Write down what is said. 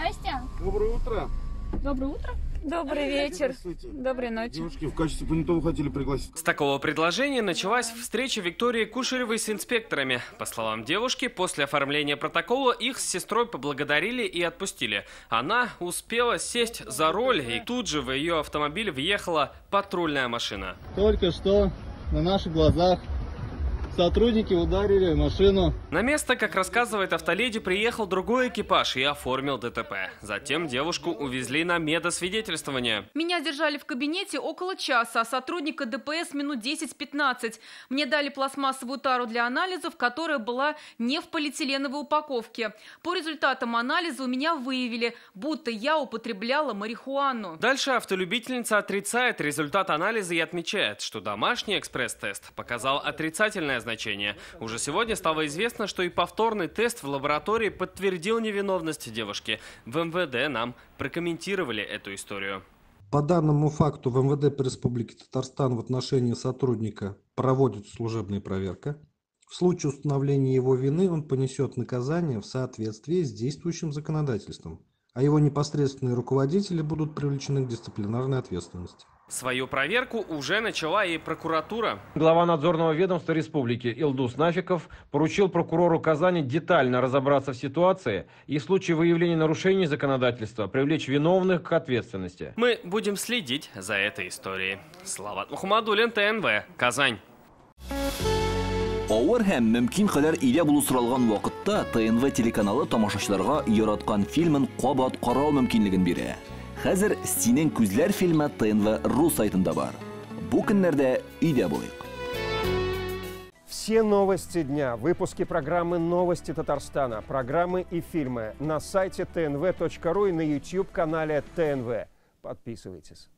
Здрасте. Доброе утро. Доброе утро. Добрый вечер. Здравствуйте. Доброй ночи. Девушки, в качестве понятого хотели пригласить. С такого предложения началась встреча Виктории Кушаревой с инспекторами. По словам девушки, после оформления протокола их с сестрой поблагодарили и отпустили. Она успела сесть за руль, и тут же в ее автомобиль въехала патрульная машина. Только что на наших глазах сотрудники ударили машину. На место, как рассказывает автоледи, приехал другой экипаж и оформил ДТП. Затем девушку увезли на медосвидетельствование. Меня держали в кабинете около часа, а сотрудника ДПС минут 10-15. Мне дали пластмассовую тару для анализов, которая была не в полиэтиленовой упаковке. По результатам анализа у меня выявили, будто я употребляла марихуану. Дальше автолюбительница отрицает результат анализа и отмечает, что домашний экспресс-тест показал отрицательное значение. Уже сегодня стало известно, что и повторный тест в лаборатории подтвердил невиновность девушки. В МВД нам прокомментировали эту историю. По данному факту в МВД по Республике Татарстан в отношении сотрудника проводится служебная проверка. В случае установления его вины он понесет наказание в соответствии с действующим законодательством, а его непосредственные руководители будут привлечены к дисциплинарной ответственности. Свою проверку уже начала и прокуратура. Глава надзорного ведомства республики Илдус Нафиков поручил прокурору Казани детально разобраться в ситуации и в случае выявления нарушений законодательства привлечь виновных к ответственности. Мы будем следить за этой историей. Слава Мухаммадуллин, ТНВ, Казань. Авыр һәм мөмкин кадәр илә булу соралган вакытта ТНВ телеканалы тамашачыларга яраткан фильмын кабат карау мөмкинлеген бирә. Хәзер «Синең күзләр» фильмы ТНВ.ру сайтында бар. Бу көннәрдә өйдә булыйк. Все новости дня, выпуски программы «Новости Татарстана», программы и фильмы на сайте tnv.ru и на YouTube-канале ТНВ. Подписывайтесь.